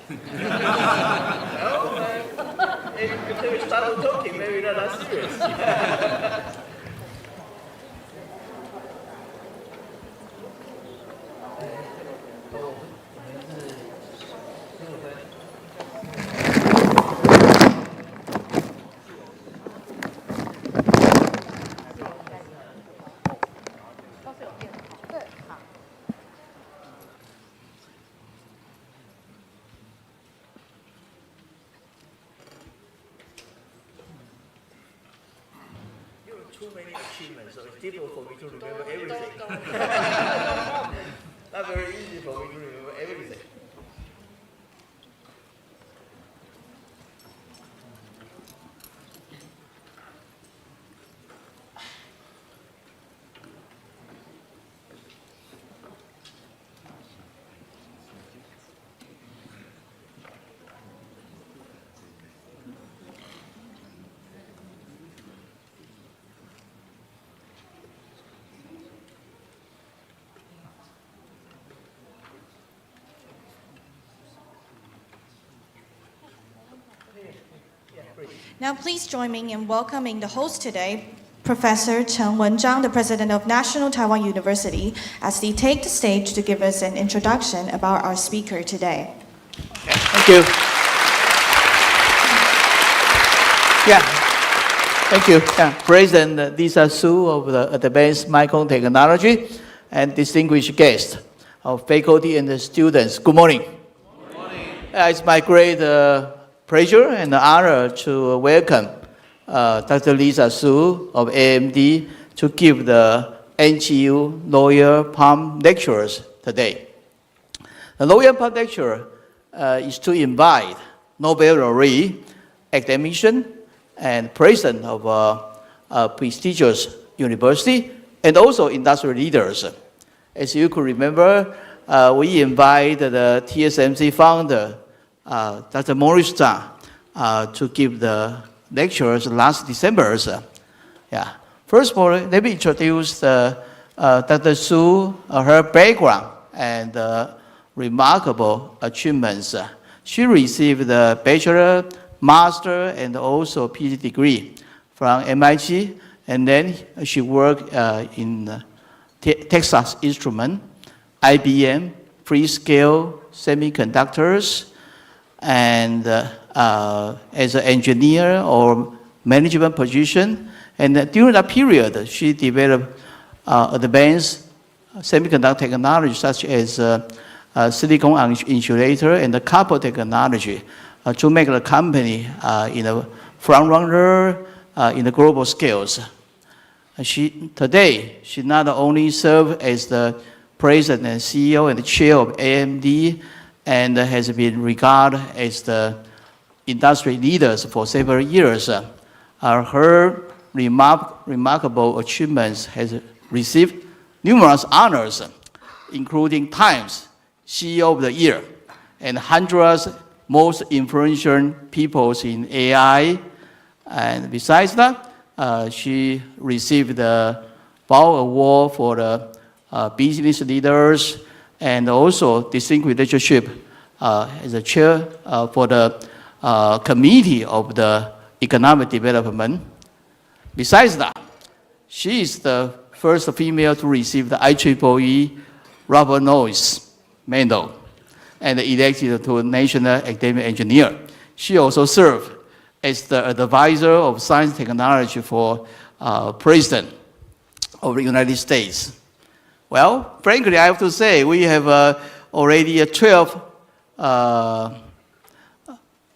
Until we start talking, maybe not that serious. Too many achievements, so it's difficult for me to remember everything. Not very easy for me to remember everything. Now please join me in welcoming the host today, Professor Chen Wenzhang, the President of National Taiwan University, as they take the stage to give us an introduction about our speaker today. Thank you. Yeah. Thank you. Yeah. President Lisa Su of the Advanced Micron Technology and distinguished guests of faculty and the students. Good morning. Good morning. It's my great pleasure and honor to welcome Dr. Lisa Su of AMD to give the NTU Lawyer Palm Lectures today. The Lawyer Palm Lecture is to invite Nobel laureate, academician, and president of a prestigious university, and also industry leaders. As you could remember, we invited the TSMC founder, Dr. Morris Chang, to give the lectures last December. Yeah. First of all, let me introduce Dr. Su, her background and remarkable achievements. She received the bachelor, master, and also PhD degree from MIT, and then she worked in Texas Instruments, IBM, Freescale Semiconductors, and as an engineer or management position. And during that period, she developed advanced semiconductor technology such as silicon insulator and the copper technology to make the company in a front runner in the global scales. Today, she not only serves as the president and CEO and the chair of AMD, and has been regarded as the industry leaders for several years. Her remarkable achievements has received numerous honors, including Times CEO of the Year and 100 most influential people in AI. And besides that, she received the Bao Award for the business leaders, and also distinguished leadership as a chair for the Committee of the Economic Development. Besides that, she is the first female to receive the IEEE Robert Noyce Medal and elected to National Academic Engineer. She also served as the advisor of science and technology for President of the United States. Well, frankly, I have to say, we have already 12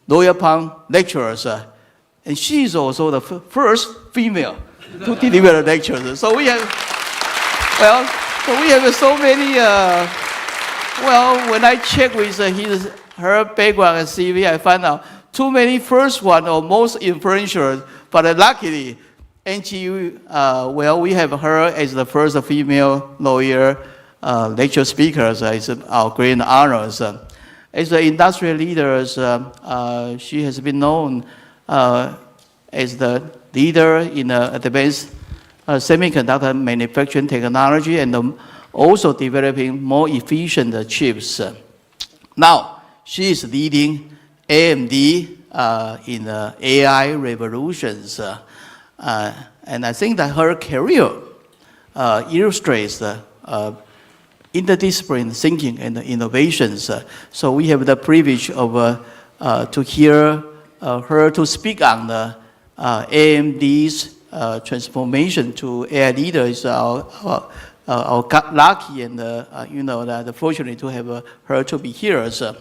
Lawyer Palm lecturers, and she is also the first female to deliver the lectures. So we have, so many, when I check with her background and CV, I found out too many first one or most influential, but luckily, NTU, we have her as the first female lawyer lecture speaker. It's our great honor. As the industry leader, she has been known as the leader in advanced semiconductor manufacturing technology and also developing more efficient chips. Now, She is leading AMD in the AI revolutions. And I think that her career illustrates the interdisciplinary thinking and innovations. So we have the privilege of to hear her to speak on the AMD's transformation to AI leaders. Our lucky and fortunate to have her to be here. So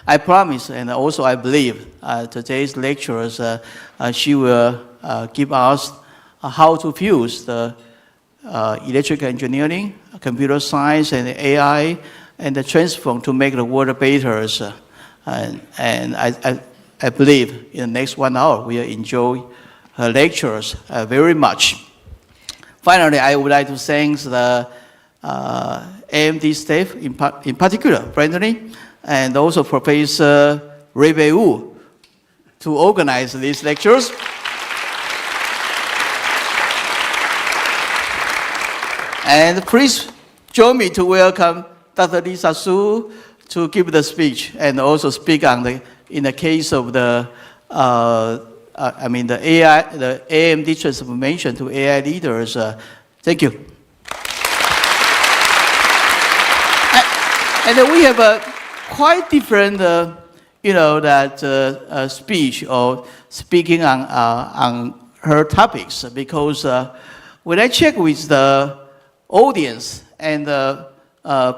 I promise, and also I believe today's lectures she will give us how to fuse the electrical engineering, computer science, and AI, and the transform to make the world better. And I believe in the next 1 hour we will enjoy her lectures very much. Finally, I would like to thank the AMD staff, in particular, Brandon, and also Professor Ray Wu, to organize these lectures. And please join me to welcome Dr. Lisa Su to give the speech and also speak on in the case of the AI, the AMD transformation to AI leaders. Thank you. And we have a quite different, speech or speaking on her topics, because when I check with the audience and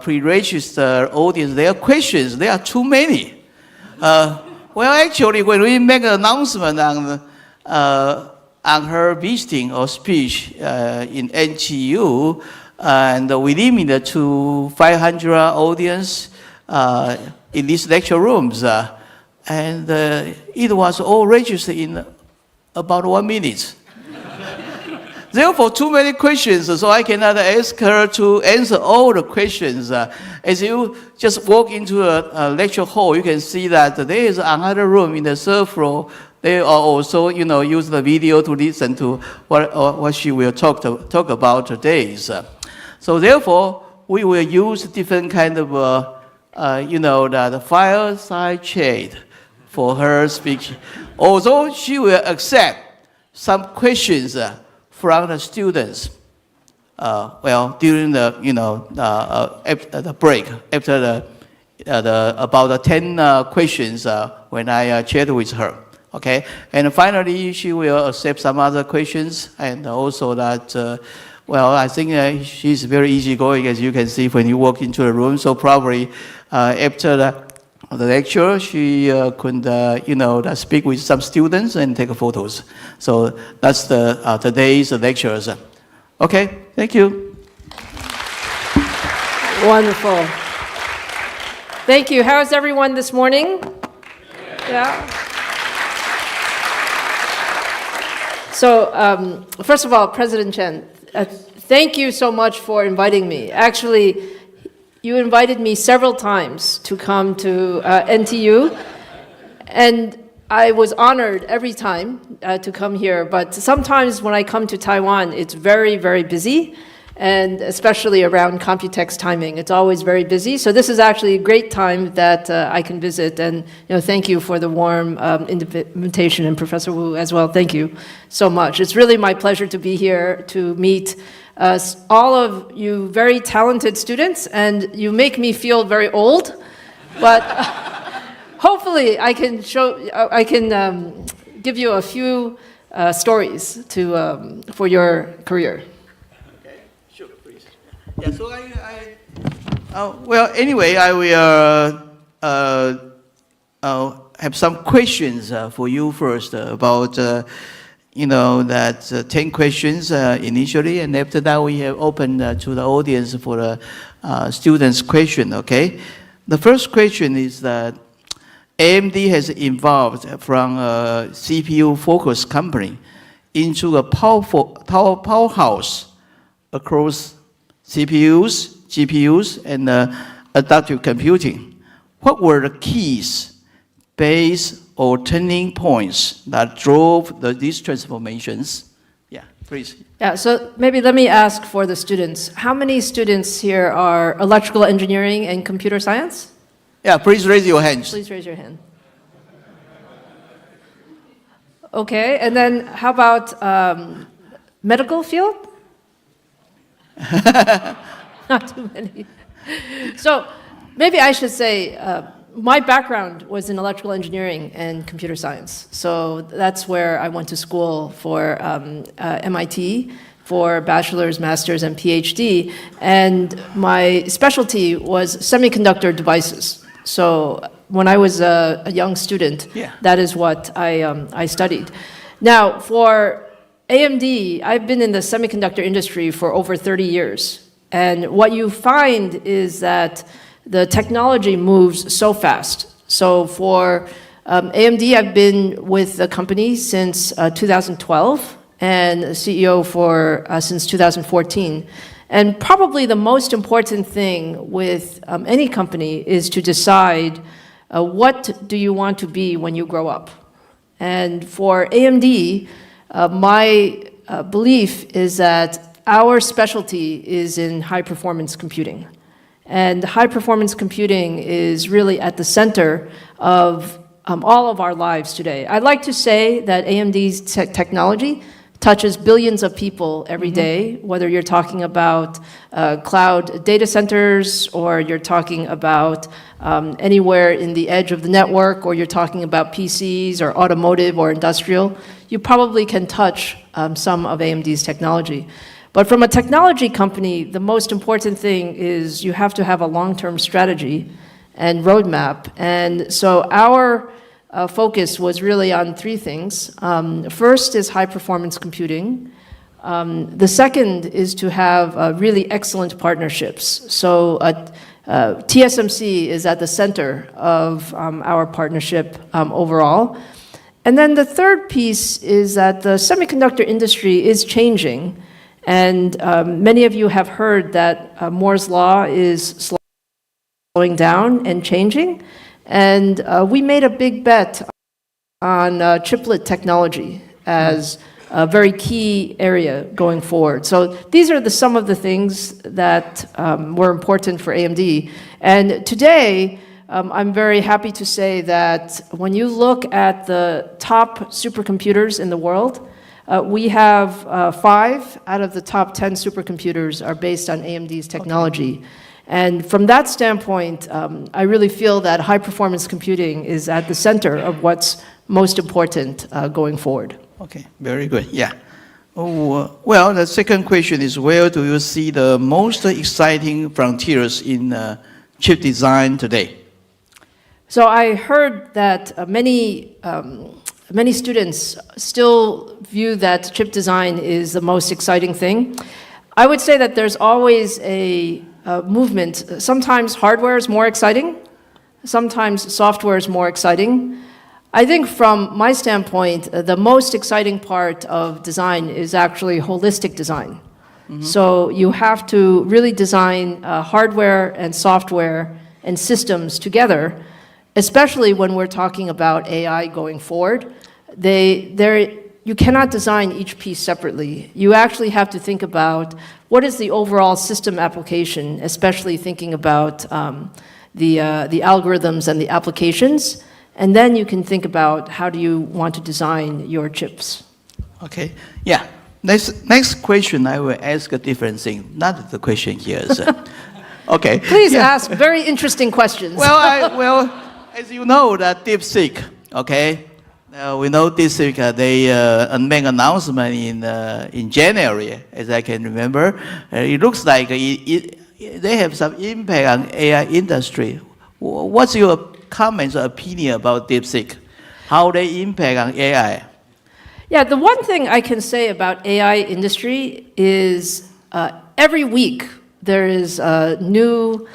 pre-registered audience, their questions, there are too many. Well, actually, when we make an announcement on her visiting or speech in NTU, and we limit to 500 audience in these lecture rooms, and it was all registered in about 1 minute. Therefore, too many questions, so I cannot ask her to answer all the questions. As you just walk into a lecture hall, you can see that there is another room in the third floor. They are also, use the video to listen to what she will talk about today. So therefore, we will use different kind of, the fireside chat for her speech. Although she will accept some questions from the students, during the the break, after about the 10 questions when I chat with her. Okay, and finally she will accept some other questions, and also that. I think she's very easygoing, as you can see when you walk into the room. So probably after the lecture, she could, speak with some students and take photos. So that's today's lectures. Okay, thank you. Wonderful. Thank you. How is everyone this morning? Yeah. So first of all, President Chen, thank you so much for inviting me. Actually, you invited me several times to come to NTU, and I was honored every time to come here, but sometimes when I come to Taiwan, it's very, very busy, and especially around Computex timing, it's always very busy. So this is actually a great time that I can visit, and thank you for the warm invitation, and Professor Wu as well. Thank you so much. It's really my pleasure to be here to meet all of you very talented students, and you make me feel very old, but hopefully I can give you a few stories for your career. Okay, sure, please. Yeah, so anyway, I will have some questions for you first about. 10 questions initially, and after that we have opened to the audience for the students' question, okay? The first question is that AMD has evolved from a CPU-focused company into a powerhouse across CPUs, GPUs, and adaptive computing. What were the keys, base, or turning points that drove these transformations? Yeah, please. Yeah, so maybe let me ask for the students. How many students here are electrical engineering and computer science? Yeah, please raise your hands. Please raise your hand. Okay, and then how about medical field? Not too many. So maybe I should say my background was in electrical engineering and computer science. So that's where I went to school for MIT for bachelor's, master's, and PhD. And my specialty was semiconductor devices. So when I was a young student, that is what I studied. Now, for AMD, I've been in the semiconductor industry for over 30 years. And what you find is that the technology moves so fast. So for AMD, I've been with the company since 2012 and CEO for since 2014. And probably the most important thing with any company is to decide what do you want to be when you grow up. And for AMD, my belief is that our specialty is in high-performance computing. And high-performance computing is really at the center of all of our lives today. I'd like to say that AMD's technology touches billions of people every day, whether you're talking about cloud data centers, or you're talking about anywhere in the edge of the network, or you're talking about PCs or automotive or industrial. You probably can touch some of AMD's technology. But from a technology company, the most important thing is you have to have a long-term strategy and roadmap. And so our focus was really on three things. First is high-performance computing. The second is to have really excellent partnerships. So TSMC is at the center of our partnership overall. And then the third piece is that the semiconductor industry is changing. And many of you have heard that Moore's Law is slowing down and changing. And we made a big bet on chiplet technology as a very key area going forward. So these are some of the things that were important for AMD. And today, I'm very happy to say that when you look at the top supercomputers in the world, we have 5 out of the top 10 supercomputers are based on AMD's technology. And from that standpoint, I really feel that high-performance computing is at the center of what's most important going forward. Okay, very good. Yeah. Oh, well, the second question is, where do you see the most exciting frontiers in chip design today? So I heard that many students still view that chip design is the most exciting thing. I would say that there's always a movement. Sometimes hardware is more exciting. Sometimes software is more exciting. I think from my standpoint, the most exciting part of design is actually holistic design. So you have to really design hardware and software and systems together, especially when we're talking about AI going forward. You cannot design each piece separately. You actually have to think about what is the overall system application, especially thinking about the algorithms and the applications. And then you can think about how do you want to design your chips. Okay, yeah. Next question, I will ask a different thing. Not the question here. So. Okay. Please ask very interesting questions. Well, as you know, that DeepSeek, okay? We know DeepSeek, they made an announcement in January, as I can remember. It looks like they have some impact on AI industry. What's your comments or opinion about DeepSeek? How they impact on AI? Yeah, the one thing I can say about AI industry is every week there is new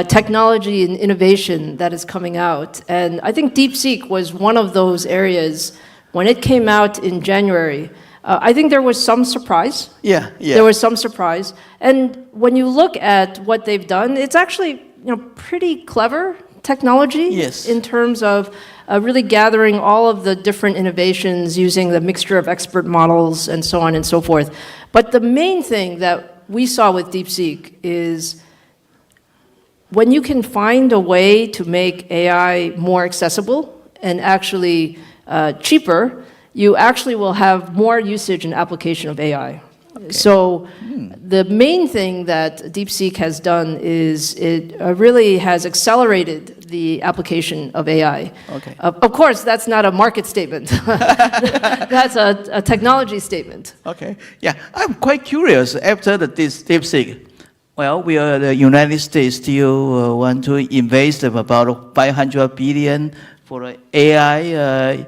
technology and innovation that is coming out. And I think DeepSeek was one of those areas. When it came out in January, I think there was some surprise. Yeah. There was some surprise. And when you look at what they've done, it's actually pretty clever technology in terms of really gathering all of the different innovations using the mixture of expert models and so on and so forth. But the main thing that we saw with DeepSeek is when you can find a way to make AI more accessible and actually cheaper, you actually will have more usage and application of AI. Okay. So the main thing that DeepSeek has done is it really has accelerated the application of AI. Okay. Of course, that's not a market statement. That's a technology statement. Okay. Yeah, I'm quite curious after this DeepSeek. Well, the United States still want to invest about $500 billion for AI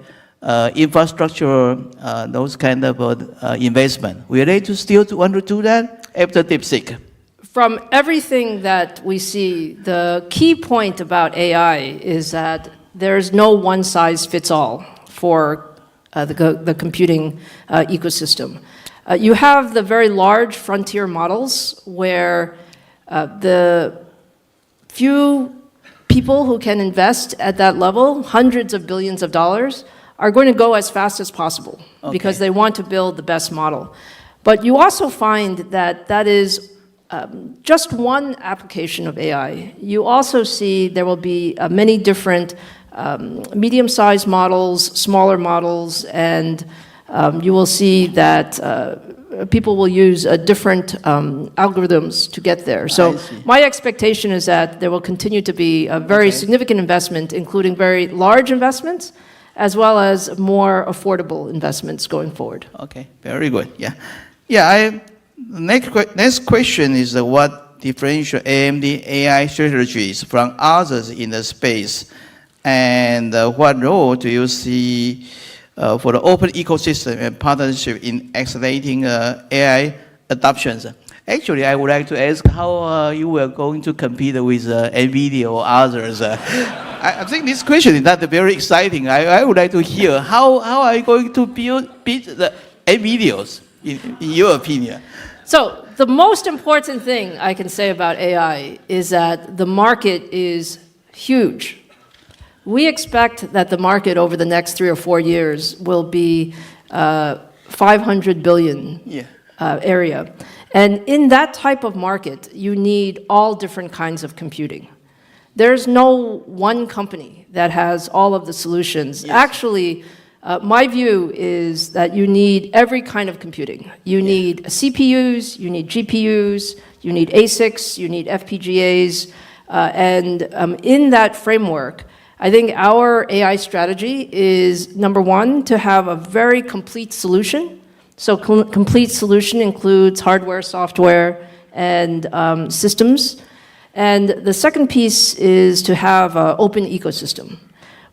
infrastructure, those kind of investment. Will they still want to do that after DeepSeek? From everything that we see, the key point about AI is that there's no one-size-fits-all for the computing ecosystem. You have the very large frontier models where the few people who can invest at that level, hundreds of billions of dollars, are going to go as fast as possible because they want to build the best model. But you also find that that is just one application of AI. You also see there will be many different medium-sized models, smaller models, and you will see that people will use different algorithms to get there. So my expectation is that there will continue to be a very significant investment, including very large investments, as well as more affordable investments going forward. Okay, very good. Yeah, yeah. Next question is what differentiates AMD AI strategies from others in the space, and what role do you see for the open ecosystem and partnership in accelerating AI adoptions? Actually, I would like to ask how you were going to compete with NVIDIA or others. I think this question is not very exciting. I would like to hear how are you going to beat the NVIDIAs, in your opinion? So the most important thing I can say about AI is that the market is huge. We expect that the market over the next 3 or 4 years will be 500 billion area. And in that type of market, you need all different kinds of computing. There's no one company that has all of the solutions. Yes. Actually, my view is that you need every kind of computing. You need CPUs, you need GPUs, you need ASICs, you need FPGAs. And in that framework, I think our AI strategy is, number one, to have a very complete solution. So complete solution includes hardware, software, and systems. And the second piece is to have an open ecosystem.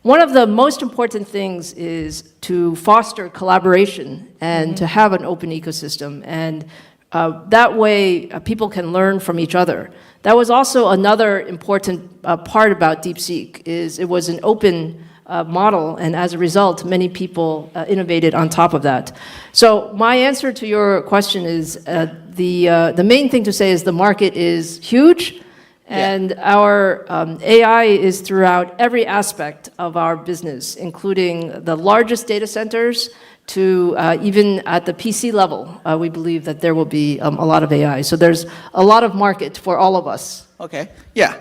One of the most important things is to foster collaboration and to have an open ecosystem. And that way, people can learn from each other. That was also another important part about DeepSeek, is it was an open model, and as a result, many people innovated on top of that. So my answer to your question is the main thing to say is the market is huge, and our AI is throughout every aspect of our business, including the largest data centers to even at the PC level. We believe that there will be a lot of AI. So there's a lot of market for all of us. Okay, yeah.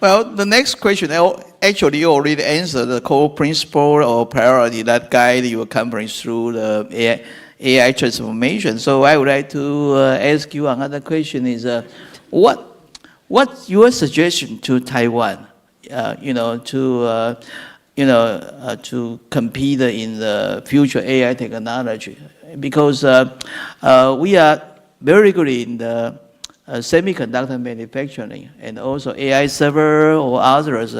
Well, the next question, actually you already answered the core principle or priority that guide your company through the AI transformation. So I would like to ask you another question is, what's your suggestion to Taiwan, to compete in the future AI technology? Because we are very good in the semiconductor manufacturing and also AI server or others,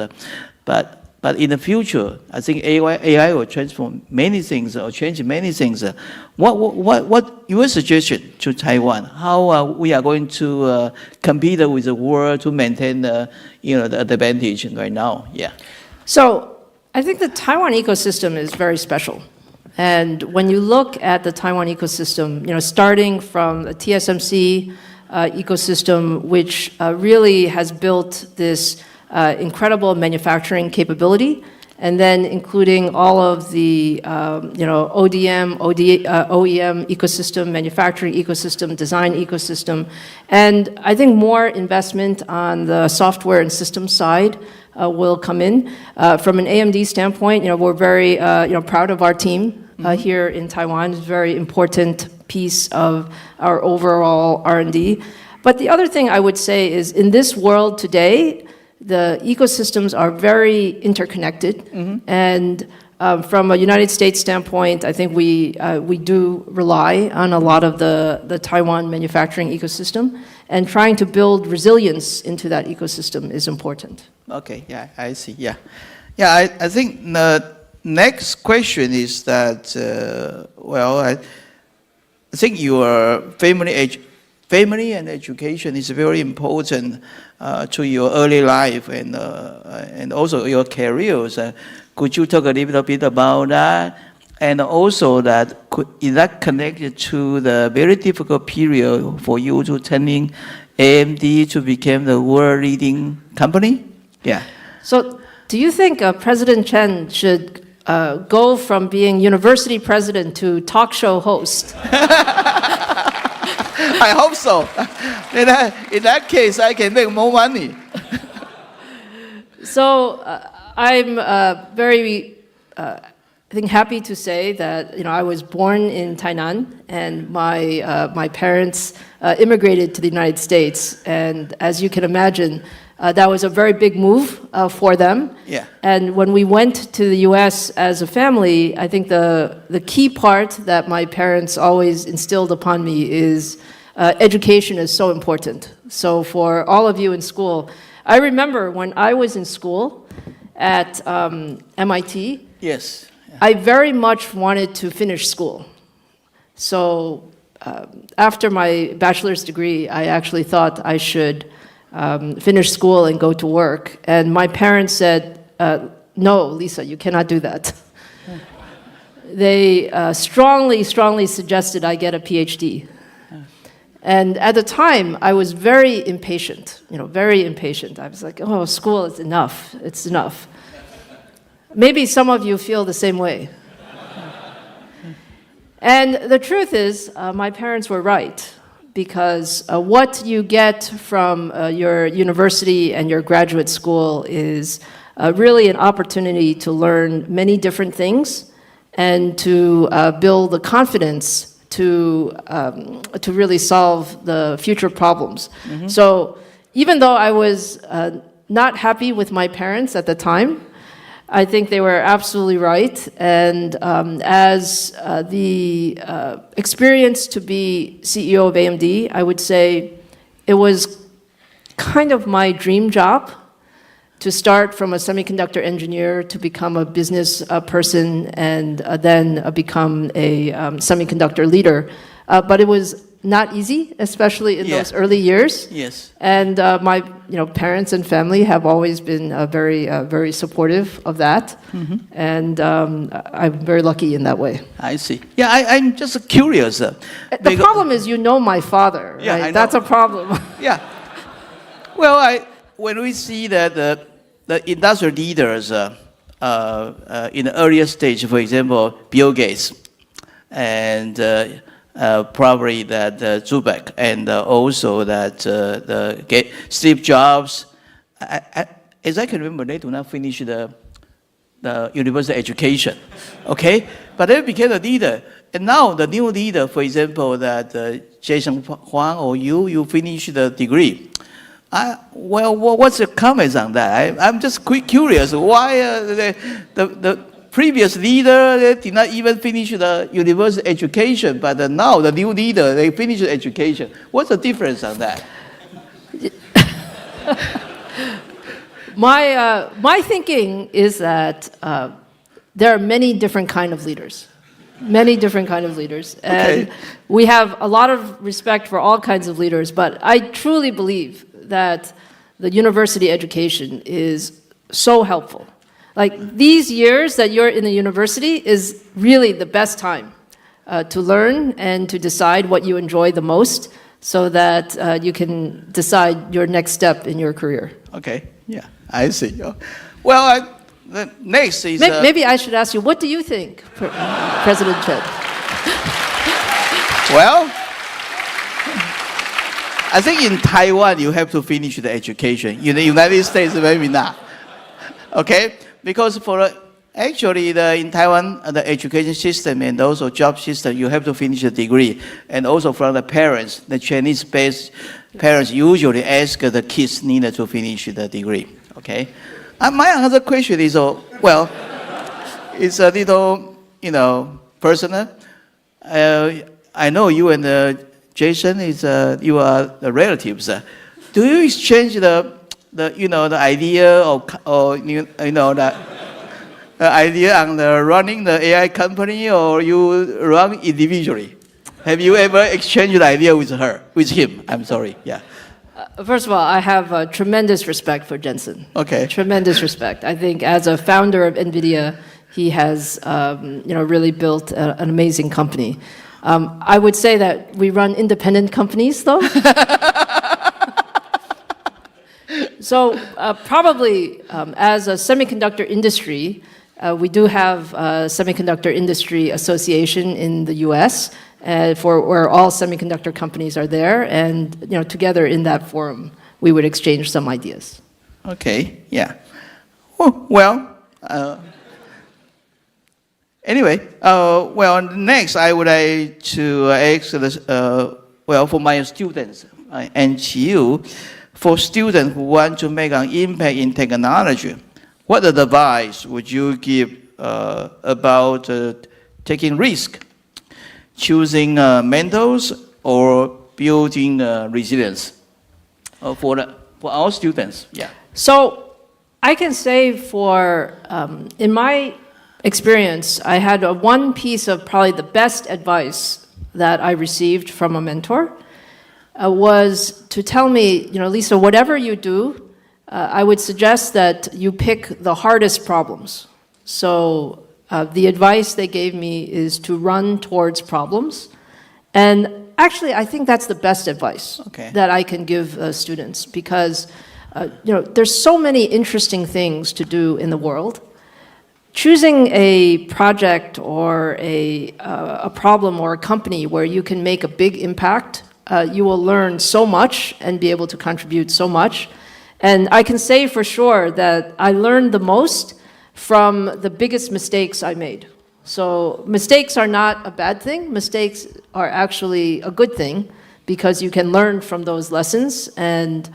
but in the future, I think AI will transform many things or change many things. What your suggestion to Taiwan? How we are going to compete with the world to maintain the advantage right now? Yeah. So I think the Taiwan ecosystem is very special. And when you look at the Taiwan ecosystem, starting from the TSMC ecosystem, which really has built this incredible manufacturing capability, and then including all of the ODM, OEM ecosystem, manufacturing ecosystem, design ecosystem, and I think more investment on the software and system side will come in. From an AMD standpoint, we're very proud of our team here in Taiwan. It's a very important piece of our overall R&D. But the other thing I would say is in this world today, the ecosystems are very interconnected. And from a United States standpoint, I think we do rely on a lot of the Taiwan manufacturing ecosystem, and trying to build resilience into that ecosystem is important. Okay, yeah, I see, yeah. Yeah, I think the next question is that, I think your family and education is very important to your early life and also your careers. Could you talk a little bit about that? And also is that connected to the very difficult period for you to turning AMD to become the world leading company? Yeah. So do you think President Chen should go from being university president to talk show host? I hope so. In that case, I can make more money. So I'm very, I think, happy to say that I was born in Tainan, and my parents immigrated to the United States, and as you can imagine, that was a very big move for them. Yeah. And when we went to the U.S. as a family, I think the key part that my parents always instilled upon me is education is so important. So for all of you in school, I remember when I was in school at MIT, Yes. Yeah. I very much wanted to finish school. So after my bachelor's degree, I actually thought I should finish school and go to work. And my parents said, no, Lisa, you cannot do that. They strongly suggested I get a PhD. And at the time, I was very impatient, very impatient. I was like, oh, school is enough, it's enough. Maybe some of you feel the same way. And the truth is, my parents were right, because what you get from your university and your graduate school is really an opportunity to learn many different things and to build the confidence to really solve the future problems. So even though I was not happy with my parents at the time, I think they were absolutely right. And as the experience to be CEO of AMD, I would say it was kind of my dream job to start from a semiconductor engineer to become a business person and then become a semiconductor leader. But it was not easy, especially in those early years. Yes. And my parents and family have always been very supportive of that. And I'm very lucky in that way. I see. Yeah, I'm just curious. The problem is my father, Yeah, right? I know. That's a problem. Yeah. Well, when we see that the industrial leaders in the earlier stage, for example, Bill Gates, and probably that Zubeck, and also that Steve Jobs, as I can remember, they do not finish the university education, okay? But they became a leader. And now the new leader, for example, that Jason Huang or you finish the degree. What's your comments on that? I'm just curious why the previous leader they did not even finish the university education, but now the new leader they finish the education. What's the difference on that? My thinking is that there are many different kind of leaders. Many different kind of leaders. And we have a lot of respect for all kinds of leaders, but I truly believe that the university education is so helpful. Like these years that you're in the university is really the best time to learn and to decide what you enjoy the most so that you can decide your next step in your career. Okay, yeah, I see. Well, The next is... Maybe I should ask you, what do you think, President Chen? Well, I think in Taiwan, you have to finish the education. In the United States, maybe not. Okay? Because actually, in Taiwan, the education system and also job system, you have to finish the degree. And also from the parents, the Chinese-based parents usually ask the kids needed to finish the degree. Okay? My other question is, well, it's a little, personal. I know you and Jason you are the relatives. Do you exchange the idea the idea on running the AI company, or you run individually? Have you ever exchanged the idea with him? I'm sorry. Yeah. First of all, I have tremendous respect for Jensen. Okay. Tremendous respect. I think as a founder of NVIDIA, he has really built an amazing company. I would say that we run independent companies, though. So probably as a semiconductor industry, we do have a semiconductor industry association in the U.S. Where all semiconductor companies are there, and together in that forum, we would exchange some ideas. Okay. Yeah. Oh, well. Anyway, next I would like to ask, for my students and you, for students who want to make an impact in technology, what advice would you give about taking risk, choosing mentors, or building resilience for our students? Yeah. So I can say in my experience, I had one piece of probably the best advice that I received from a mentor was to tell me, Lisa, whatever you do, I would suggest that you pick the hardest problems. So the advice they gave me is to run towards problems. And actually, I think that's the best advice that I can give students, because there's so many interesting things to do in the world. Choosing a project or a problem or a company where you can make a big impact, you will learn so much and be able to contribute so much. And I can say for sure that I learned the most from the biggest mistakes I made. So mistakes are not a bad thing. Mistakes are actually a good thing, because you can learn from those lessons and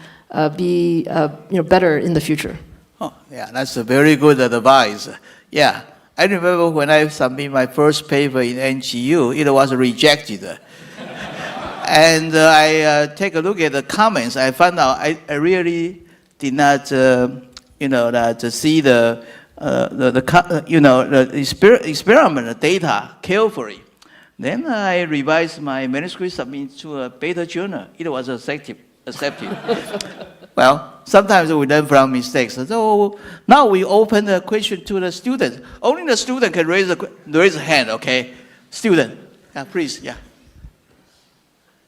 be better in the future. Oh, yeah, that's a very good advice. Yeah, I remember when I submitted my first paper in NGU, it was rejected. And I take a look at the comments. I found out I really did not, see the experiment data carefully. Then I revised my manuscript, submitted to a beta journal. It was accepted. Well, sometimes we learn from mistakes. So now we open the question to the students. Only the student can raise a hand, okay? Student, please, yeah.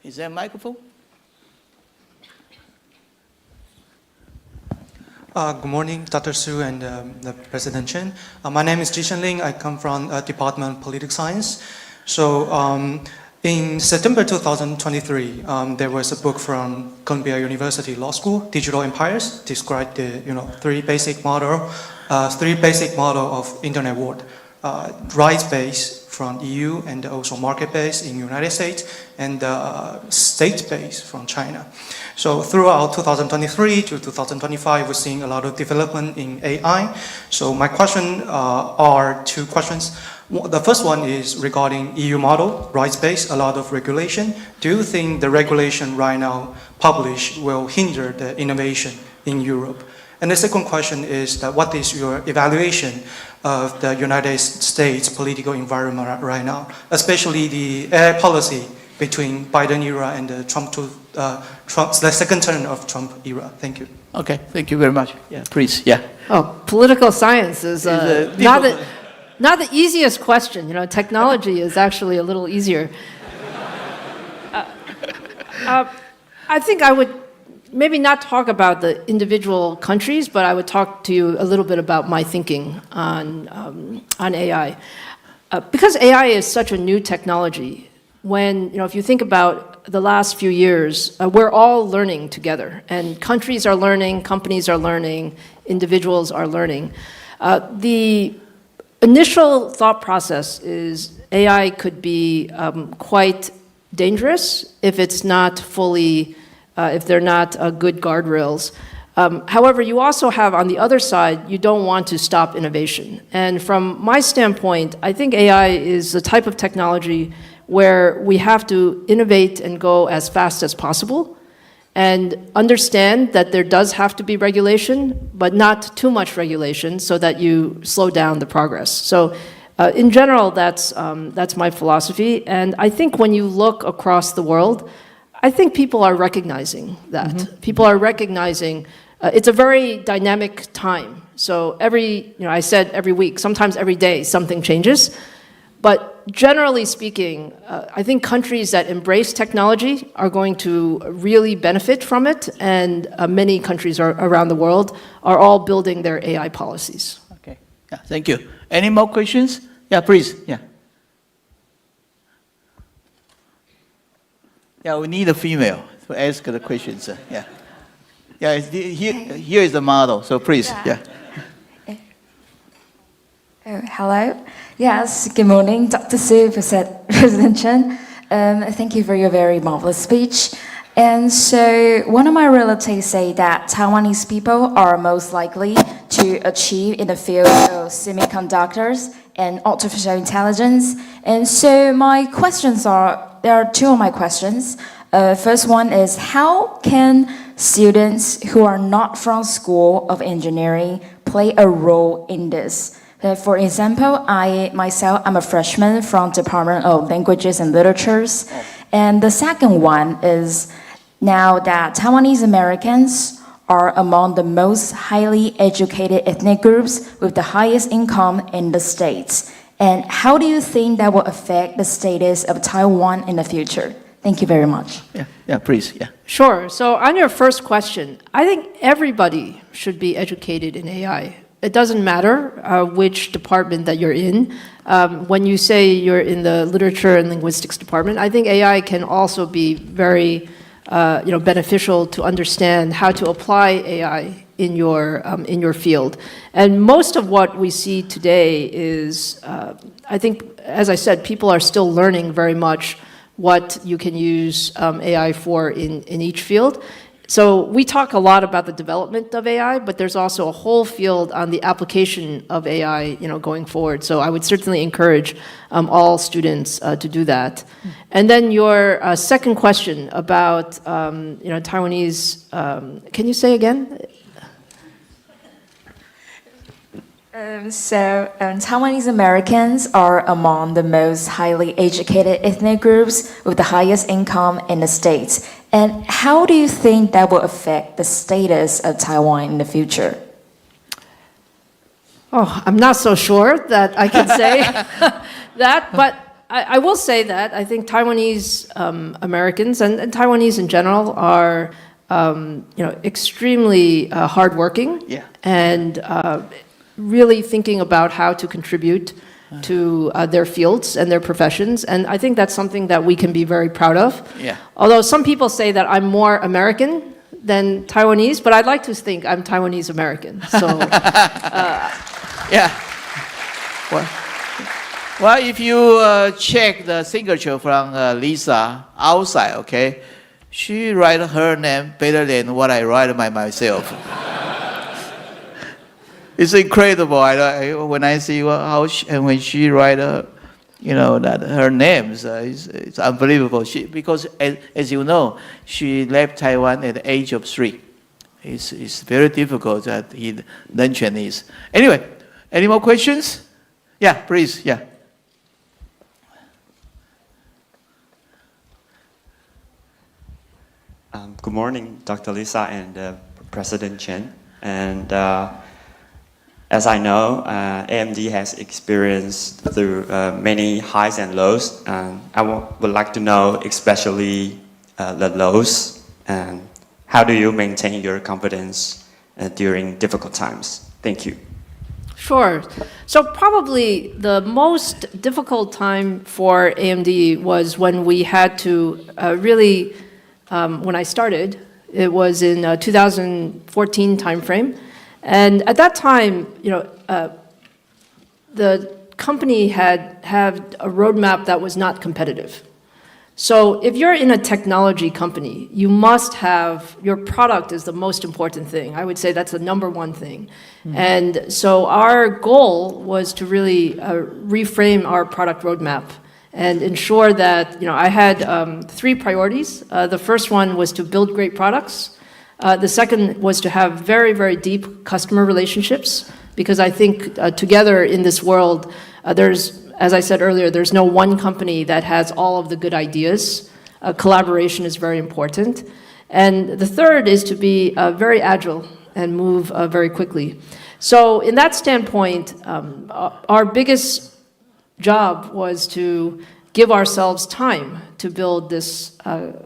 Is there a microphone? Good morning, Dr. Su and the President Chen. My name is Jishan Ling. I come from Department of Political Science. So in September 2023, there was a book from Columbia University Law School, Digital Empires, described the three basic model of internet world: rights-based from EU, and also market-based in United States, and state-based from China. So throughout 2023 to 2025, we're seeing a lot of development in AI. So my question are two questions. The first one is regarding EU model, rights-based, a lot of regulation. Do you think the regulation right now published will hinder the innovation in Europe? And the second question is that what is your evaluation of the United States political environment right now, especially the AI policy between Biden era and the the second term of Trump era? Thank you. Okay, thank you very much. Yeah, please, yeah. Oh, political science is not the easiest question. Technology is actually a little easier. I think I would maybe not talk about the individual countries, but I would talk to you a little bit about my thinking on AI. Because AI is such a new technology, if you think about the last few years, we're all learning together, and countries are learning, companies are learning, individuals are learning. The initial thought process is AI could be quite dangerous if it's not fully, if they're not good guardrails. However, you also have on the other side, you don't want to stop innovation. And from my standpoint, I think AI is the type of technology where we have to innovate and go as fast as possible and understand that there does have to be regulation, but not too much regulation so that you slow down the progress. So in general, that's my philosophy. And I think when you look across the world, I think people are recognizing that. Mm-hmm. People are recognizing it's a very dynamic time. So I said every week, sometimes every day, something changes. But generally speaking, I think countries that embrace technology are going to really benefit from it, and many countries around the world are all building their AI policies. Okay, yeah, thank you. Any more questions? Yeah, please, yeah. Yeah, we need a female to ask the questions, yeah. Yeah, here is the model, so please, yeah. Oh, hello. Yes, good morning, Dr. Su, President Chen. Thank you for your very marvelous speech. And so one of my relatives say that Taiwanese people are most likely to achieve in the field of semiconductors and artificial intelligence. And so there are two of my questions. First one is, how can students who are not from School of Engineering play a role in this? For example, I'm a freshman from Department of Languages and Literatures. And the second one is, now that Taiwanese Americans are among the most highly educated ethnic groups with the highest income in the States. And how do you think that will affect the status of Taiwan in the future? Thank you very much. Yeah, please, yeah. Sure. So on your first question, I think everybody should be educated in AI. It doesn't matter which department that you're in. When you say you're in the literature and linguistics department, I think AI can also be very beneficial to understand how to apply AI in your field. And most of what we see today is, I think, as I said, people are still learning very much what you can use AI for in each field. So we talk a lot about the development of AI, but there's also a whole field on the application of AI, going forward. So I would certainly encourage all students to do that. And then your second question about, Taiwanese, can you say again? Taiwanese Americans are among the most highly educated ethnic groups with the highest income in the States. And how do you think that will affect the status of Taiwan in the future? Oh, I'm not so sure that I can say that, but I will say that I think Taiwanese Americans and Taiwanese in general are, extremely hardworking, and really thinking about how to contribute to their fields and their professions. And I think that's something that we can be very proud of. Yeah. Although some people say that I'm more American than Taiwanese, but I'd like to think I'm Taiwanese American. So, yeah. Well, if you check the signature from Lisa outside, okay, she write her name better than what I write myself. It's incredible. When I see when she write, that her names, it's unbelievable. Because as you know, she left Taiwan at the age of 3. It's very difficult that he learn Chinese. Anyway, any more questions? Yeah, please. Yeah. Good morning, Dr. Lisa and President Chen. And as I know, AMD has experienced through many highs and lows. And I would like to know especially the lows and how do you maintain your confidence during difficult times? Thank you. Sure. So probably the most difficult time for AMD was when we had to when I started, it was in 2014 timeframe. And at that time, the company had a roadmap that was not competitive. So if you're in a technology company, you must have, your product is the most important thing. I would say that's the number one thing. Mm-hmm. And so our goal was to really reframe our product roadmap and ensure that, I had 3 priorities. The first one was to build great products. The second was to have very, very deep customer relationships, because I think together in this world, as I said earlier, there's no one company that has all of the good ideas. Collaboration is very important. And the third is to be very agile and move very quickly. So in that standpoint, our biggest job was to give ourselves time to build this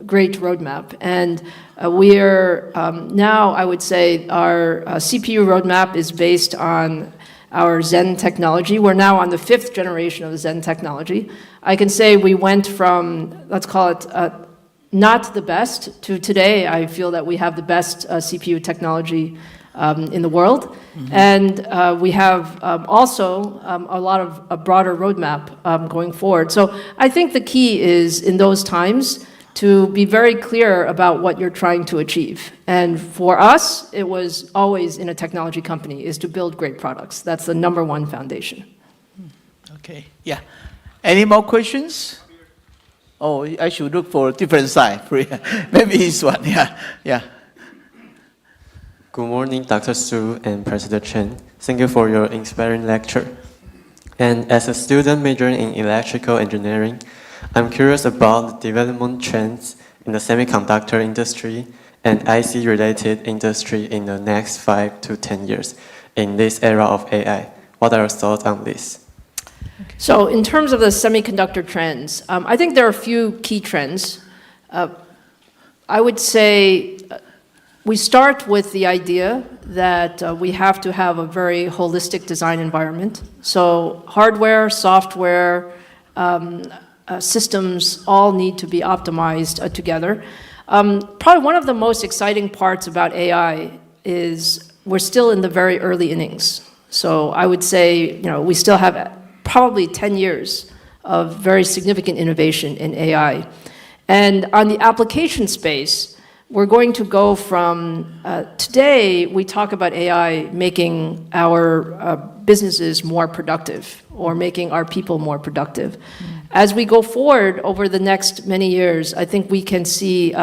great roadmap. And we're now, I would say, our CPU roadmap is based on our Zen technology. We're now on the 5th generation of the Zen technology. I can say we went from, let's call it, not the best to today. I feel that we have the best CPU technology in the world. Mm-hmm. And we have also a lot of a broader roadmap going forward. So I think the key is in those times to be very clear about what you're trying to achieve. And for us, it was always in a technology company, is to build great products. That's the number one foundation. Okay, yeah. Any more questions? Oh, I should look for a different side. Maybe this one, yeah. Good morning, Dr. Su and President Chen. Thank you for your inspiring lecture. And as a student majoring in electrical engineering, I'm curious about the development trends in the semiconductor industry and IC-related industry in the next 5 to 10 years in this era of AI. What are your thoughts on this? So in terms of the semiconductor trends, I think there are a few key trends. I would say we start with the idea that we have to have a very holistic design environment. So hardware, software, systems all need to be optimized together. Probably one of the most exciting parts about AI is we're still in the very early innings. So I would say, we still have probably 10 years of very significant innovation in AI. And on the application space, we're going to go from, today we talk about AI making our businesses more productive or making our people more productive. As we go forward over the next many years, I think we can see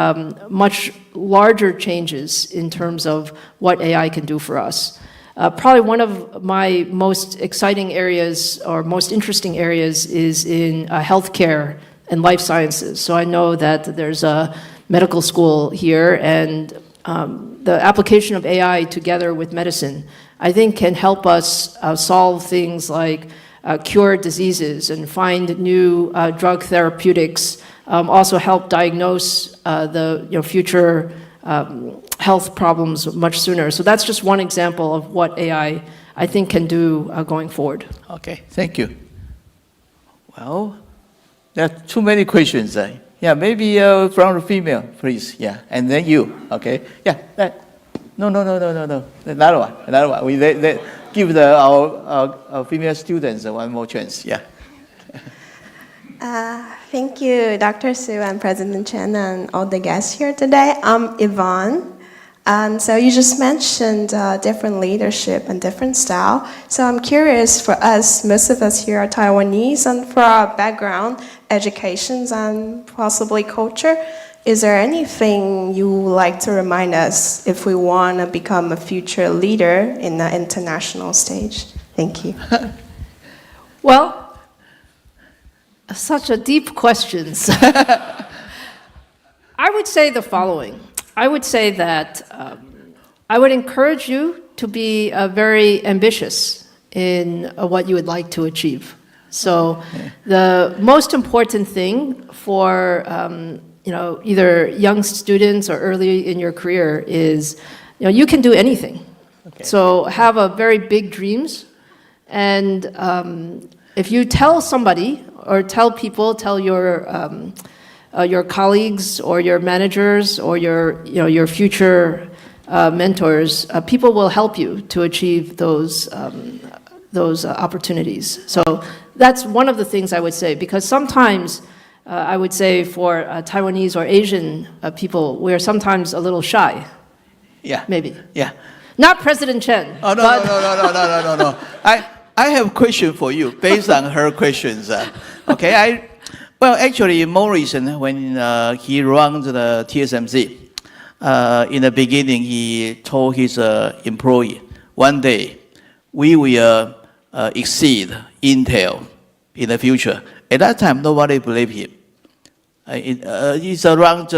much larger changes in terms of what AI can do for us. Probably one of my most exciting areas or most interesting areas is in healthcare and life sciences. So I know that there's a medical school here, and the application of AI together with medicine, I think can help us solve things like cure diseases and find new drug therapeutics, also help diagnose the future health problems much sooner. So that's just one example of what AI, I think, can do going forward. Okay, thank you. Well, there are too many questions. Yeah, maybe from the female, please. Yeah, and then you. Okay. Yeah. No. Another one. We give our female students one more chance. Yeah. Thank you, Dr. Su and President Chen and all the guests here today. I'm Yvonne. And so you just mentioned different leadership and different style. So I'm curious, for us, most of us here are Taiwanese, and for our background, educations, and possibly culture, is there anything you would like to remind us if we want to become a future leader in the international stage? Thank you. Well, such a deep questions. I would say the following. I would say that I would encourage you to be very ambitious in what you would like to achieve. So the most important thing for either young students or early in your career is, you can do anything. Okay. So have a very big dreams, and if you tell somebody or tell people, tell your colleagues or your managers or your future mentors, people will help you to achieve those opportunities. So that's one of the things I would say, because sometimes I would say for Taiwanese or Asian people, we're sometimes a little shy. Yeah. Maybe. Yeah. Not President Chen. Oh, no. I have a question for you based on her questions. Okay. Actually, more recent, when he ran the TSMC, in the beginning, he told his employee, one day, we will exceed Intel in the future. At that time, nobody believed him. It's around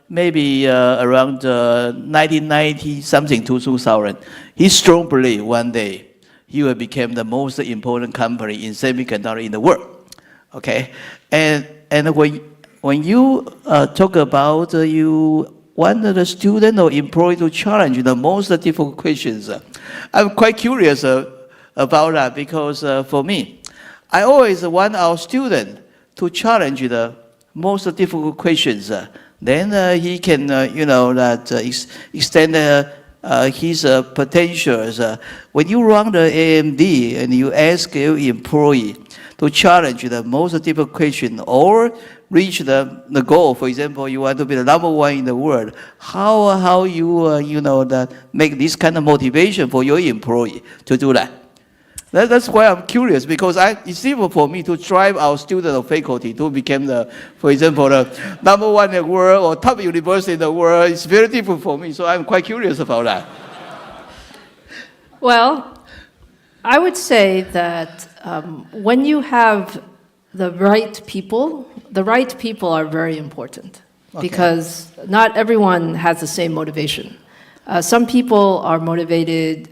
maybe around 1990 something to 2000. He strongly believed one day he will become the most important company in semiconductor in the world. Okay, and when you talk about you want the student or employee to challenge the most difficult questions, I'm quite curious about that, because for me, I always want our student to challenge the most difficult questions. Then he can, extend his potentials. When you run the AMD and you ask your employee to challenge the most difficult question or reach the goal, for example, you want to be the number one in the world, how you make this kind of motivation for your employee to do that? That's why I'm curious, because it's difficult for me to drive our student or faculty to become for example, the number one in the world or top university in the world. It's very difficult for me, so I'm quite curious about that. Well, I would say that when you have the right people are very important. Okay. Because not everyone has the same motivation. Some people are motivated,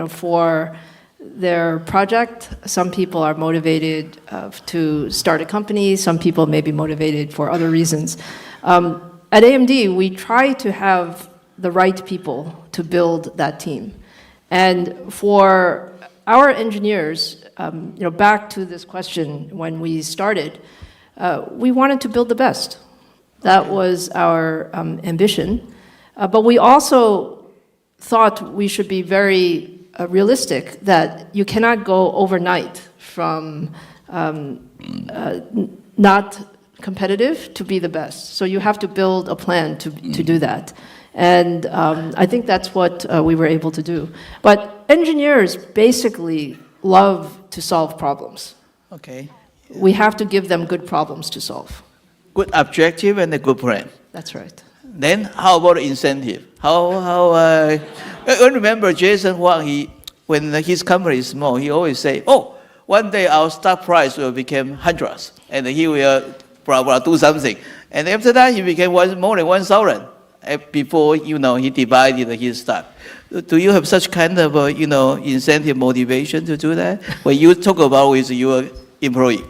for their project. Some people are motivated to start a company. Some people may be motivated for other reasons. At AMD, we try to have the right people to build that team. And for our engineers, back to this question when we started, we wanted to build the best. That was our ambition. But we also thought we should be very realistic, that you cannot go overnight from not competitive to be the best. So you have to build a plan to do that. And I think that's what we were able to do. But engineers basically love to solve problems. Okay. We have to give them good problems to solve. Good objective and a good plan. That's right. Then how about incentive? I remember Jason Huang, when his company is small, he always say, one day our stock price will become hundreds, and he will do something. And after that, he became more than 1,000 before, he divided his stock. Do you have such kind of, incentive motivation to do that when you talk about with your employee?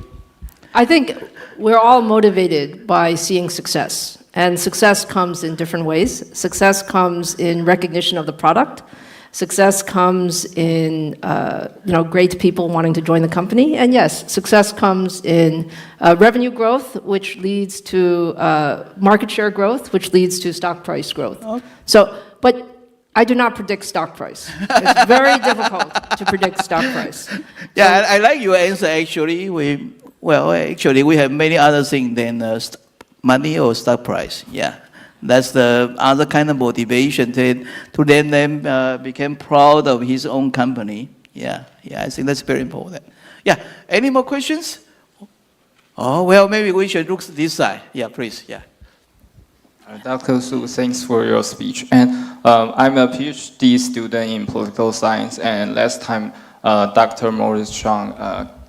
I think we're all motivated by seeing success. And success comes in different ways. Success comes in recognition of the product. Success comes in great people wanting to join the company. And yes, success comes in revenue growth, which leads to market share growth, which leads to stock price growth. Okay. But I do not predict stock price. It's very difficult to predict stock price. Yeah, I like your answer, actually. We have many other things than money or stock price. Yeah, that's the other kind of motivation to then become proud of his own company. Yeah, I think that's very important. Yeah, any more questions? Maybe we should look this side. Yeah, please. Yeah. Dr. Su, thanks for your speech. And I'm a PhD student in political science. And last time, Dr. Morris Chang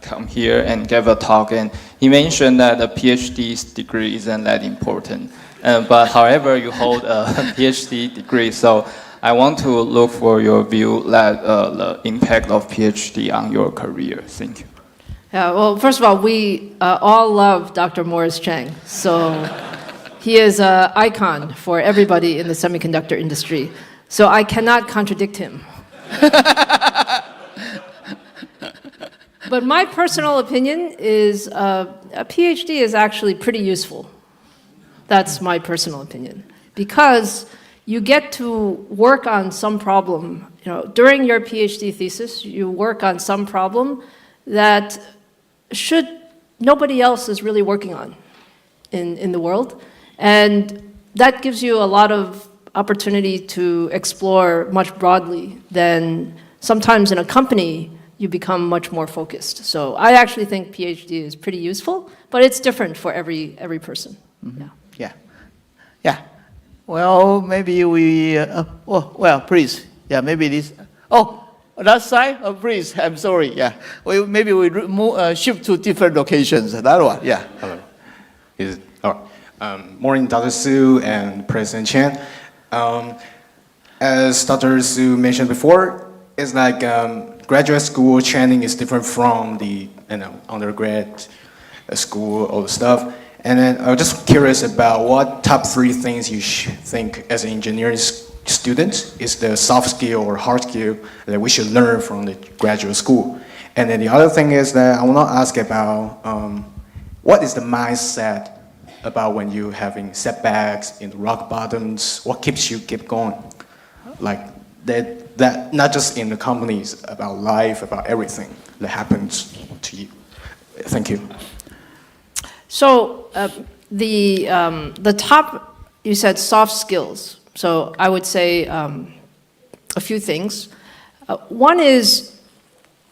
come here and gave a talk, and he mentioned that a PhD degree isn't that important. But however, you hold a PhD degree, so I want to look for your view that the impact of PhD on your career. Thank you. Yeah, well, first of all, we all love Dr. Morris Chang. So he is an icon for everybody in the semiconductor industry. So I cannot contradict him. But my personal opinion is a PhD is actually pretty useful. That's my personal opinion. Because you get to work on some problem. During your PhD thesis, you work on some problem that nobody else is really working on in the world. And that gives you a lot of opportunity to explore much broadly than sometimes in a company you become much more focused. So I actually think PhD is pretty useful, but it's different for every person. Mm-hmm. Yeah. Well, maybe we, please. Yeah, maybe this. Oh, that side? Oh, please, I'm sorry. Yeah. Maybe we shift to different locations. That one, yeah. Hello. Morning, Dr. Su and President Chen. As Dr. Su mentioned before, it's like graduate school training is different from the undergrad school, all the stuff. And then I was just curious about what top 3 things you think as an engineering student is the soft skill or hard skill that we should learn from the graduate school. And then the other thing is that I want to ask about what is the mindset about when you're having setbacks in rock bottoms? What keeps you keep going? Like that not just in the companies, about life, about everything that happens to you. Thank you. So the top, you said soft skills. So I would say a few things. One is,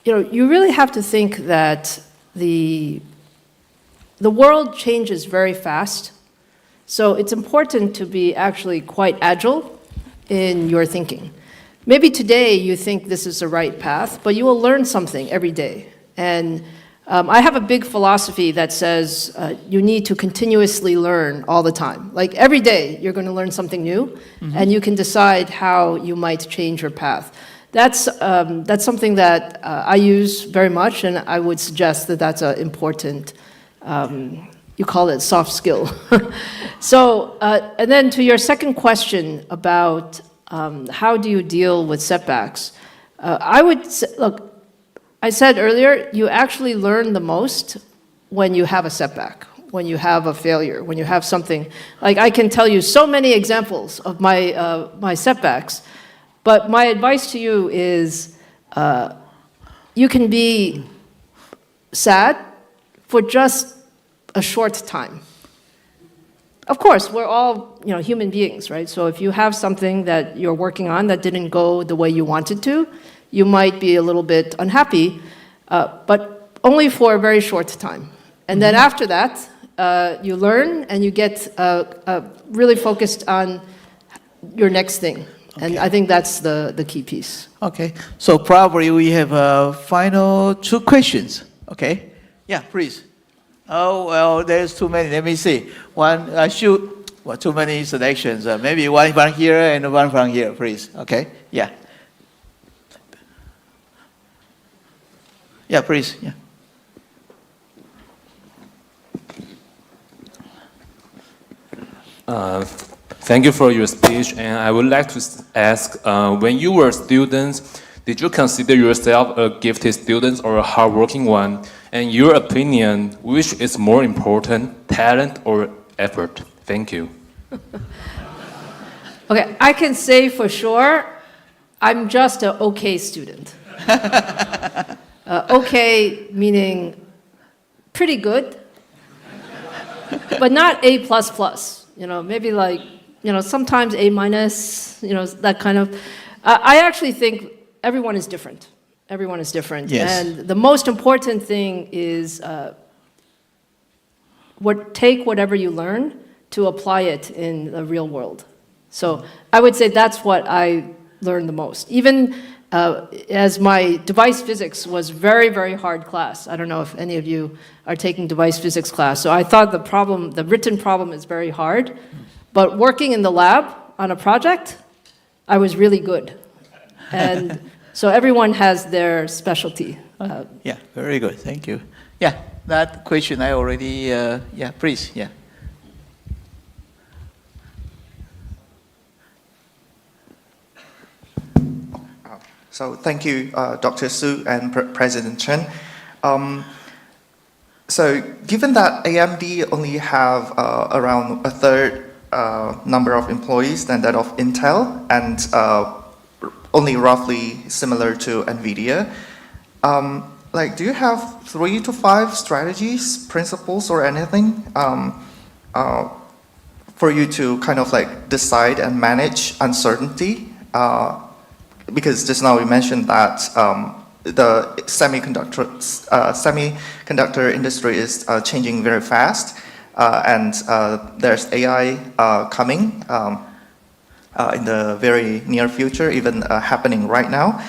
you really have to think that the world changes very fast. So it's important to be actually quite agile in your thinking. Maybe today you think this is the right path, but you will learn something every day. And I have a big philosophy that says you need to continuously learn all the time. Like every day you're going to learn something new, and you can decide how you might change your path. That's something that I use very much, and I would suggest that that's an important, you call it soft skill. So, and then to your second question about how do you deal with setbacks, I would say, look, I said earlier, you actually learn the most when you have a setback, when you have a failure, when you have something. Like I can tell you so many examples of my setbacks, but my advice to you is you can be sad for just a short time. Of course, we're all human beings, right? So if you have something that you're working on that didn't go the way you wanted to, you might be a little bit unhappy, but only for a very short time. And then after that, you learn and you get really focused on your next thing. Okay. And I think that's the key piece. Okay, so probably we have final 2 questions. Okay, yeah, please. Oh, well, there's too many. Let me see. One, too many selections. Maybe one from here and one from here, please. Okay, yeah. Yeah, please. Yeah. Thank you for your speech, and I would like to ask, when you were students, did you consider yourself a gifted student or a hardworking one? And your opinion, which is more important, talent or effort? Thank you. Okay, I can say for sure, I'm just an okay student. Okay meaning pretty good, but not A++. Maybe like, sometimes A-, that kind of. I actually think everyone is different. Everyone is different. Yes. And the most important thing is take whatever you learn to apply it in the real world. So I would say that's what I learned the most. Even as my device physics was very, very hard class. I don't know if any of you are taking device physics class. So I thought the written problem is very hard. But working in the lab on a project, I was really good. And so everyone has their specialty. Yeah, very good. Thank you. Yeah, that question I already, yeah, please, yeah. So thank you, Dr. Su and President Chen. So given that AMD only have around a third number of employees than that of Intel, and only roughly similar to NVIDIA, like, do you have 3 to 5 strategies, principles, or anything for you to kind of like decide and manage uncertainty? Because just now we mentioned that the semiconductor industry is changing very fast, and there's AI coming in the very near future, even happening right now.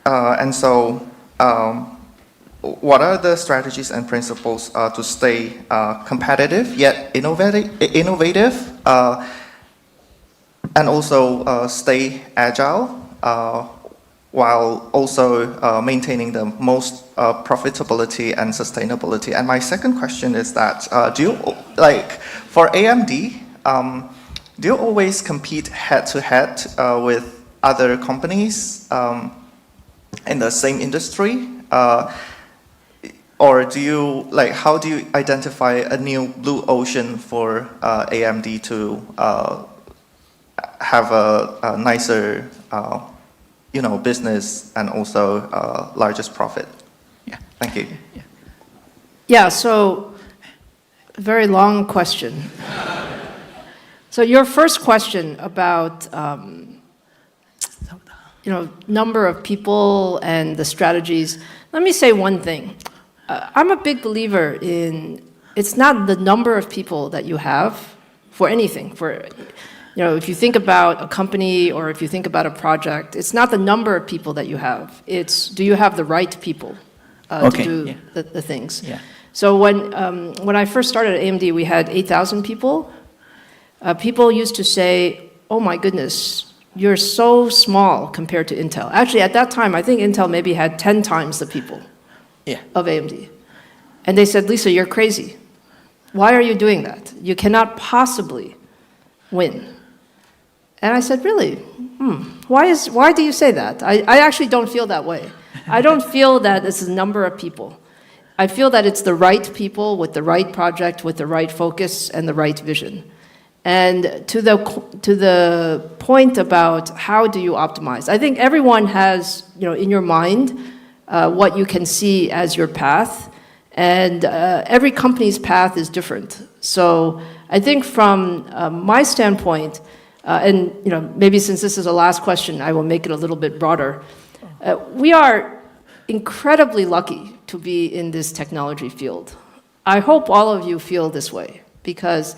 And so, what are the strategies and principles to stay competitive yet innovative, and also stay agile, while also maintaining the most profitability and sustainability? And my second question is that, do you, like, for AMD, do you always compete head-to-head with other companies in the same industry? Or do you, like, how do you identify a new blue ocean for AMD to have a nicer, business and also largest profit? Yeah, thank you. Yeah, so very long question. So your first question about number of people and the strategies. Let me say one thing. I'm a big believer in, it's not the number of people that you have for anything. If you think about a company or if you think about a project, it's not the number of people that you have. It's, do you have the right people to do the things? Yeah. So when I first started at AMD, we had 8,000 people. People used to say, oh my goodness, you're so small compared to Intel. Actually, at that time, I think Intel maybe had 10 times the people of AMD. And they said, Lisa, you're crazy. Why are you doing that? You cannot possibly win. And I said, really? Why do you say that? I actually don't feel that way. I don't feel that it's the number of people. I feel that it's the right people with the right project, with the right focus and the right vision. And to the point about how do you optimize, I think everyone has, in your mind, what you can see as your path, and every company's path is different. So I think from my standpoint, and maybe since this is the last question, I will make it a little bit broader. We are incredibly lucky to be in this technology field. I hope all of you feel this way, because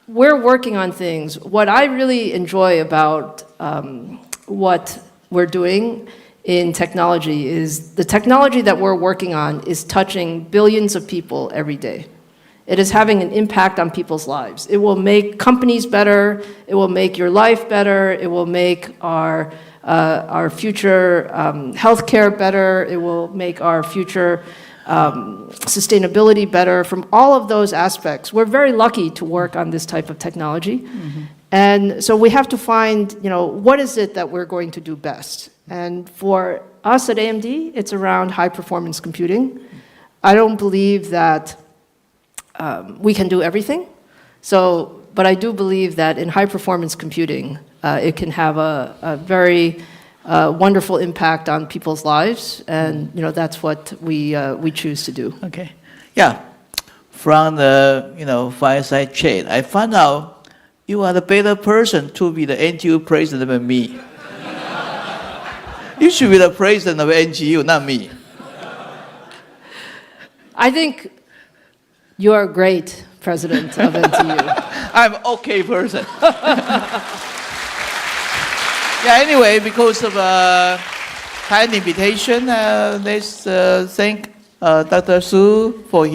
we're working on things. What I really enjoy about what we're doing in technology is the technology that we're working on is touching billions of people every day. It is having an impact on people's lives. It will make companies better. It will make your life better. It will make our future healthcare better. It will make our future sustainability better. From all of those aspects, we're very lucky to work on this type of technology. Mm-hmm. And so we have to find, what is it that we're going to do best? And for us at AMD, it's around high-performance computing. I don't believe that we can do everything. But I do believe that in high-performance computing, it can have a very wonderful impact on people's lives, and that's what we choose to do. Okay, yeah. From the fireside chat, I found out you are the better person to be the NTU president than me. You should be the president of NGU, not me. I think you are a great president of NTU. I'm an okay person. Yeah, anyway, because of kind invitation, let's thank Dr. Su for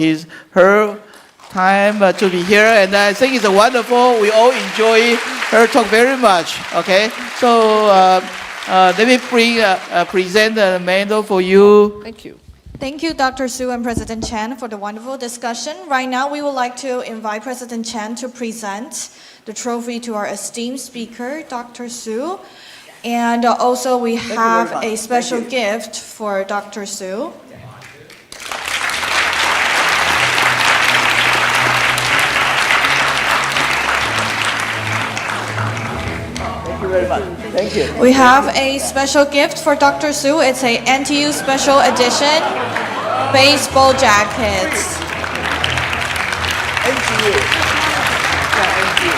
her time to be here. And I think it's wonderful. We all enjoy her talk very much. Okay, so Let me present the medal for you. Thank you. Thank you, Dr. Su and President Chen, for the wonderful discussion. Right now, we would like to invite President Chen to present the trophy to our esteemed speaker, Dr. Su. And also, we have a special gift for Dr. Su. Thank you very much. Thank you. We have a special gift for Dr. Su. It's a NTU Special Edition baseball jackets. NTU. Yeah, NTU.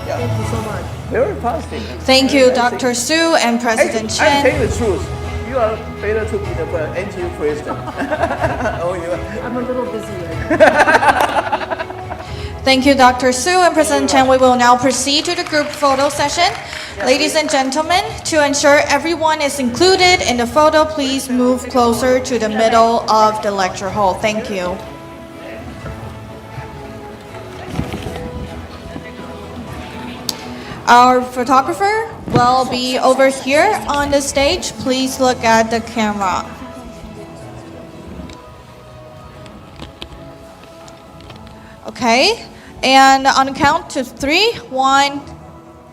Yeah. Thank you so much. Very positive. Thank you, Dr. Su and President Actually, I'm Chen. telling the truth. You are better to be the NTU president. Oh, you are. I'm a little busy right now. Thank you, Dr. Su and President Chen. We will now proceed to the group photo session. Ladies and gentlemen, to ensure everyone is included in the photo, please move closer to the middle of the lecture hall. Thank you. Our photographer will be over here on the stage. Please look at the camera. Okay, and on the count to 3, 1,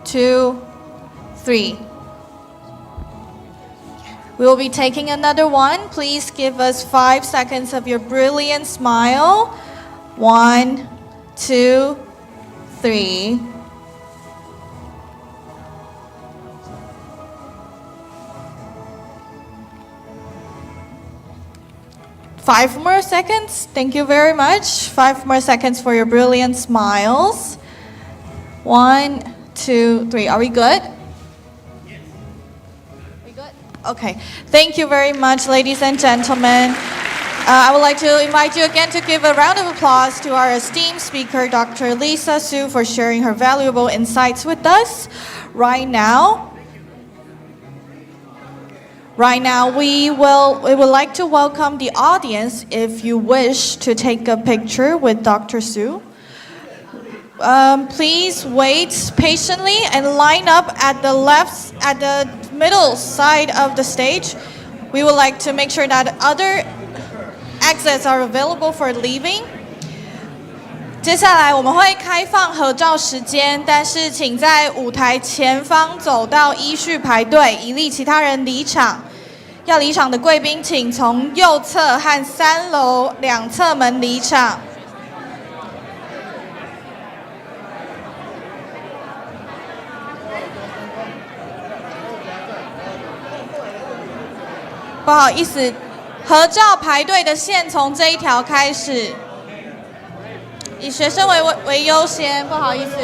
2, 3. We will be taking another one. Please give us 5 seconds of your brilliant smile. 1, 2, 3. Five more seconds. Thank you very much. 5 more seconds for your brilliant smiles. 1, 2, 3. Are we good? Yes. We good? Okay. Thank you very much, ladies and gentlemen. I would like to invite you again to give a round of applause to our esteemed speaker, Dr. Lisa Su, for sharing her valuable insights with us. Right now, we would like to welcome the audience if you wish to take a picture with Dr. Su. Please wait patiently and line up at the middle side of the stage. We would like to make sure that other exits are available for leaving. 接下来我们会开放合照时间，但是请在舞台前方走到依序排队，以利其他人离场。要离场的贵宾，请从右侧和3楼两侧门离场。不好意思，合照排队的线从这一条开始。以学生为优先，不好意思。你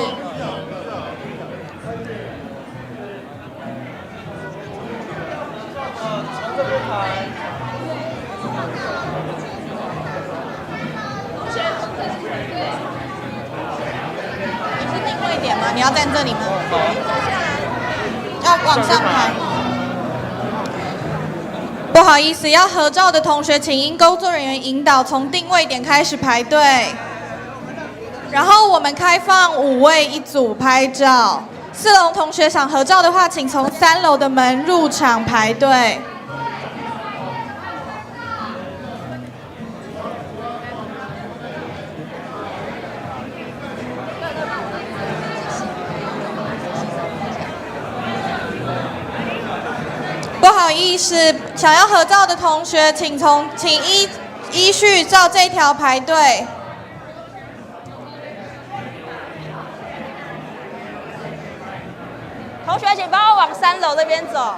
是定位点吗？你要站这里吗？要往上排。不好意思，要合照的同学，请因工作人员引导，从定位点开始排队。然后我们开放5位一组拍照。4楼同学想合照的话，请从3楼的门入场排队。不好意思，想要合照的同学，请依序照这条排队。同学，请帮我往3楼这边走。